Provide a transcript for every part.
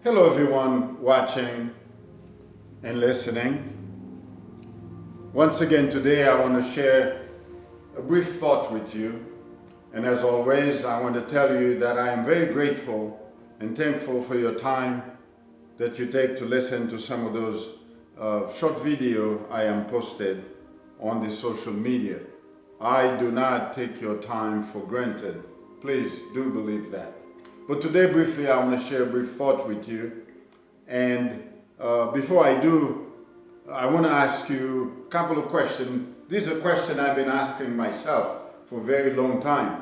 Hello, everyone watching and listening. Once again, today I want to share a brief thought with you. And as always, I want to tell you that I am very grateful and thankful for your time that you take to listen to some of those short video I am posted on the social media. I do not take your time for granted. Please do believe that. But today, briefly, I want to share a brief thought with you. And before I do, I want to ask you a couple of questions. This is a question I've been asking myself for a very long time.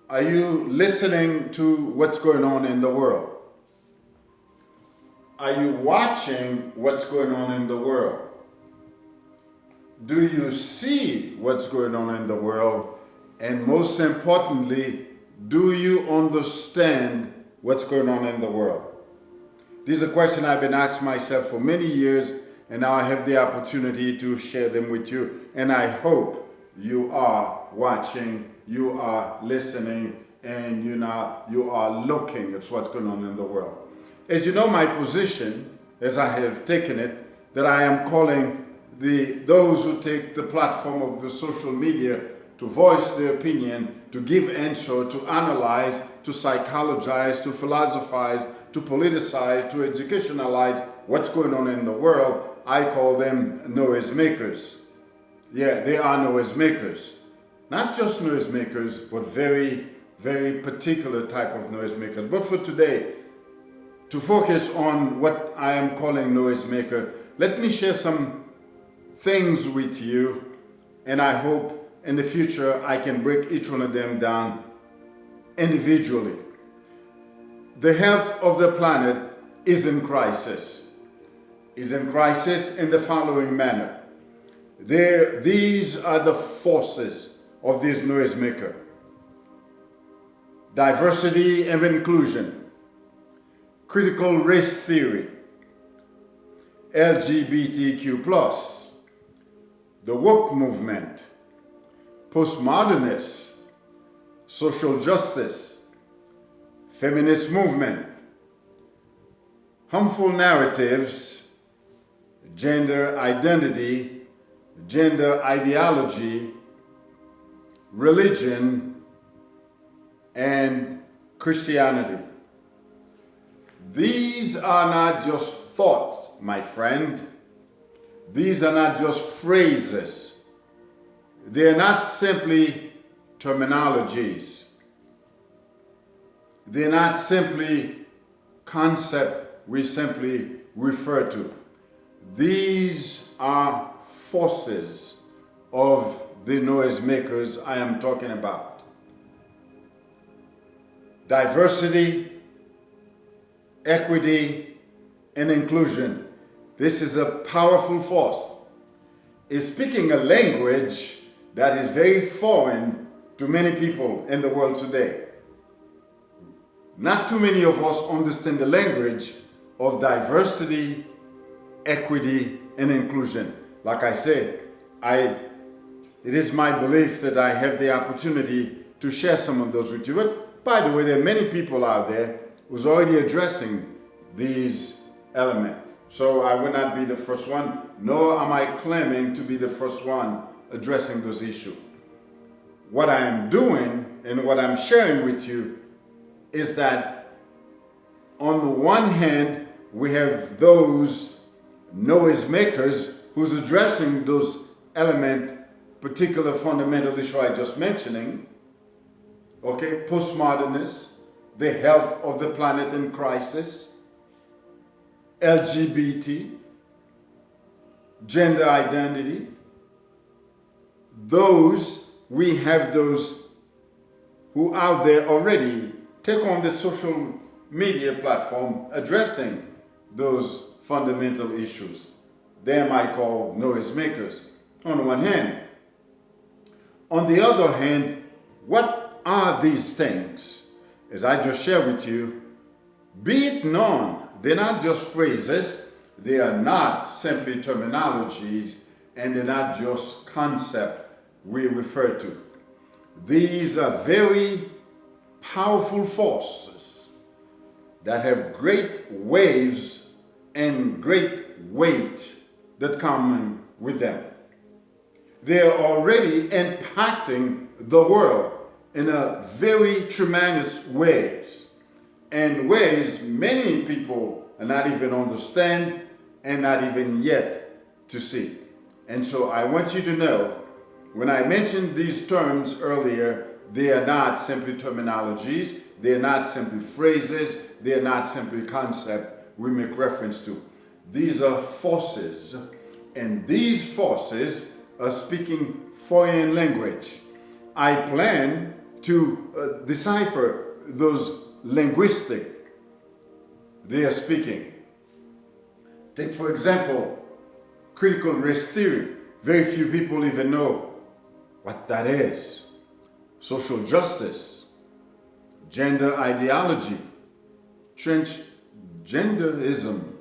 Are you listening to what's going on in the world? Are you watching what's going on in the world? Do you see what's going on in the world? And most importantly, do you understand what's going on in the world? This is a question I've been asking myself for many years, and now I have the opportunity to share them with you. And I hope you are watching, you are listening, and you are looking at what's going on in the world. As you know, my position, as I have taken it, that I am calling those who take the platform of the social media to voice their opinion, to give answer, to analyze, to psychologize, to philosophize, to politicize, to educationalize what's going on in the world. I call them noise makers. Yeah, they are noise makers. Not just noise makers, but very, very particular type of noise makers. But for today, to focus on what I am calling noise maker, let me share some things with you, and I hope in the future I can break each one of them down individually. The health of the planet is in crisis. Is in crisis in the following manner. These are the forces of this noisemaker. Diversity and inclusion, critical race theory, LGBTQ+, the woke movement, postmodernists, social justice, feminist movement, harmful narratives, gender identity, gender ideology, religion, and Christianity. These are not just thoughts, my friend. These are not just phrases. They're not simply terminologies. They're not simply concepts we simply refer to. These are forces of the noisemakers I am talking about. Diversity, equity, and inclusion. This is a powerful force. It's speaking a language that is very foreign to many people in the world today. Not too many of us understand the language of diversity, equity, and inclusion. Like I said, it is my belief that I have the opportunity to share some of those with you. But by the way, there are many people out there who's already addressing these elements. So I will not be the first one, nor am I claiming to be the first one addressing those issues. What I am doing and what I'm sharing with you is that on the one hand, we have those noise makers who's addressing those particular fundamental issue I just mentioning. Okay, postmodernists, the health of the planet in crisis, LGBT, gender identity. We have those who out there already take on the social media platform addressing those fundamental issues. Them I call noisemakers on one hand. On the other hand, what are these things? As I just shared with you, be it known, they're not just phrases, they are not simply terminologies, and they're not just concepts we refer to. These are very powerful forces that have great waves and great weight that come with them. They are already impacting the world in a very tremendous ways, and ways many people are not even understand and not even yet to see. And so I want you to know, when I mentioned these terms earlier, they are not simply terminologies, they are not simply phrases, they are not simply concepts we make reference to. These are forces, and these forces are speaking foreign language. I plan to decipher those linguistic they are speaking. Take, for example, critical race theory. Very few people even know what that is. Social justice, gender ideology, transgenderism,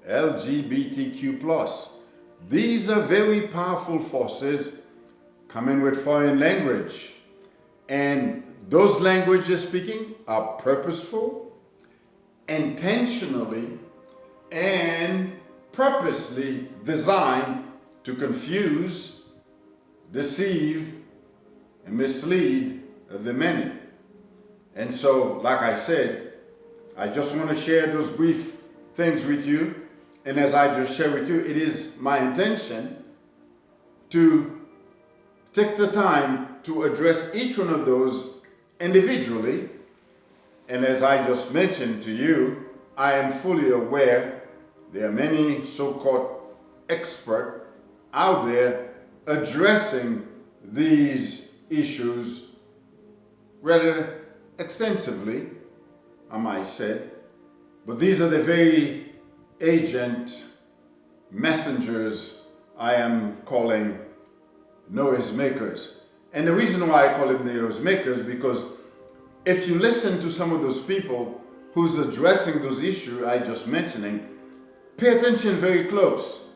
LGBTQ+. These are very powerful forces coming with foreign language. And those languages speaking are purposeful, intentionally, and purposely designed to confuse, deceive, and mislead the many. And so, like I said, I just want to share those brief things with you. And as I just shared with you, it is my intention to take the time to address each one of those individually. And as I just mentioned to you, I am fully aware there are many so-called experts out there addressing these issues rather extensively, I might say. But these are the very agent messengers I am calling noise makers. And the reason why I call them noise makers, because if you listen to some of those people who's addressing those issues I just mentioning, pay attention very close.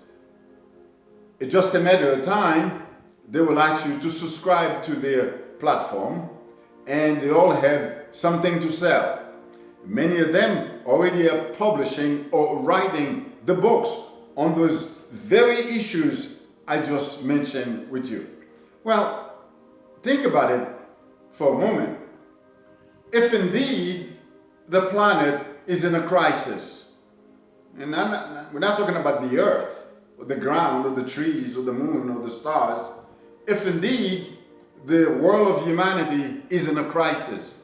It's just a matter of time they will ask you to subscribe to their platform, and they all have something to sell. Many of them already are publishing or writing the books on those very issues I just mentioned with you. Well, think about it for a moment. If indeed the planet is in a crisis, and we're not talking about the earth, or the ground, or the trees, or the moon, or the stars. If indeed the world of humanity is in a crisis,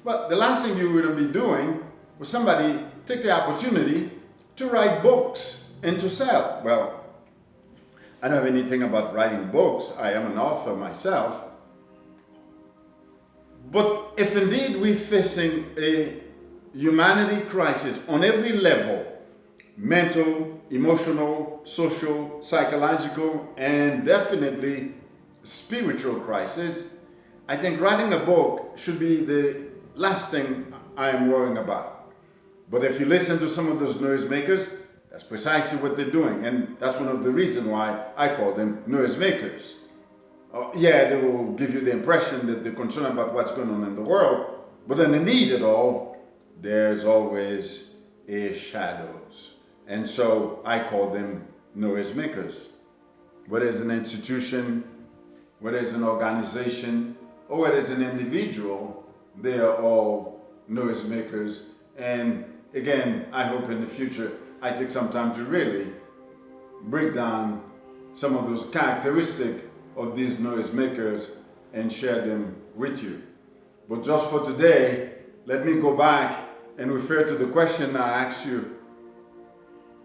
well, the last thing you would be doing was somebody take the opportunity to write books and to sell. Well, I don't have anything about writing books. I am an author myself. But if indeed we're facing a humanity crisis on every level, mental, emotional, social, psychological, and definitely spiritual crisis, I think writing a book should be the last thing I am worrying about. But if you listen to some of those noise makers, that's precisely what they're doing. And that's one of the reasons why I call them noise makers. Yeah, they will give you the impression that they're concerned about what's going on in the world, but underneath it all, there's always a shadows. And so I call them noise makers. Whether it's an institution, whether it's an organization, or whether it's an individual, they are all noise makers. And again, I hope in the future I take some time to really break down some of those characteristics of these noise makers and share them with you. But just for today, let me go back and refer to the question I asked you.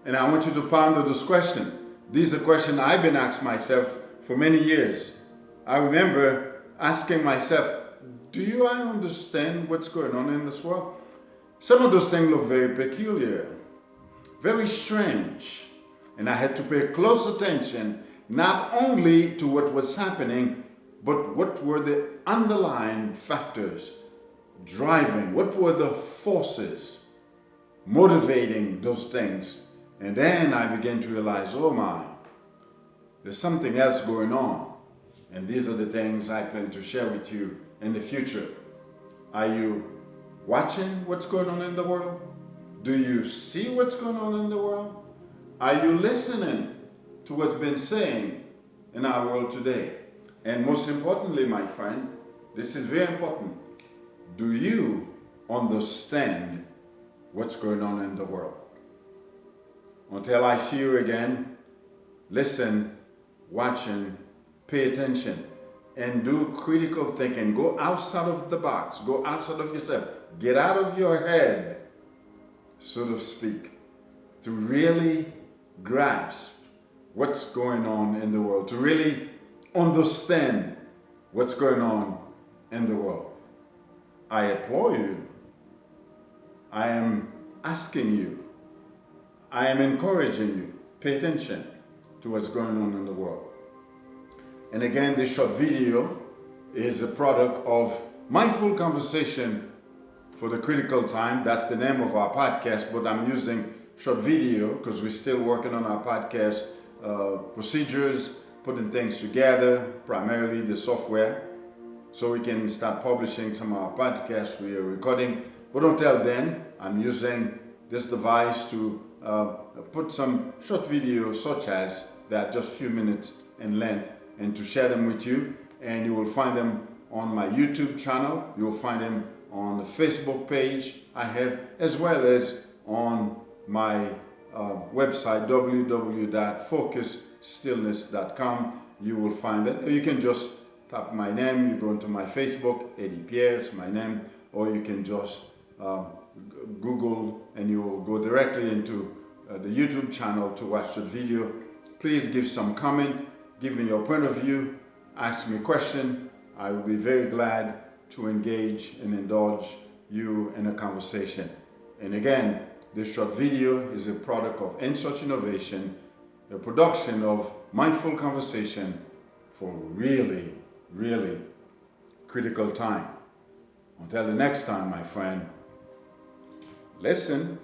And I want you to ponder this question. These are questions I've been asking myself for many years. I remember asking myself, do I understand what's going on in this world? Some of those things look very peculiar, very strange. And I had to pay close attention not only to what was happening, but what were the underlying factors driving, what were the forces motivating those things. And then I began to realize, oh my, there's something else going on. And these are the things I plan to share with you in the future. Are you watching what's going on in the world? Do you see what's going on in the world? Are you listening to what's been saying in our world today? And most importantly, my friend, this is very important. Do you understand what's going on in the world? Until I see you again, listen, watching, pay attention, and do critical thinking. Go outside of the box. Go outside of yourself. Get out of your head, so to speak, to really grasp what's going on in the world, to really understand what's going on in the world. I implore you. I am asking you. I am encouraging you. Pay attention to what's going on in the world. And again, this short video is a product of Mindful Conversation for the Critical Time. That's the name of our podcast, but I'm using short video because we're still working on our podcast procedures, putting things together, primarily the software, so we can start publishing some of our podcasts we are recording. But until then, I'm using this device to put some short videos such as that, just a few minutes in length, and to share them with you. And you will find them on my YouTube channel. You'll find them on the Facebook page I have, as well as on my website, www.focusstillness.com. You will find it. Or you can just type my name. You go into my Facebook, Eddie Pierre, it's my name. Or you can just Google and you will go directly into the YouTube channel to watch the video. Please give some comment. Give me your point of view, ask me a question. I will be very glad to engage and indulge you in a conversation. And again, this short video is a product of InSearch Innovation, a production of Mindful Conversation for really, really critical time. Until the next time, my friend, listen,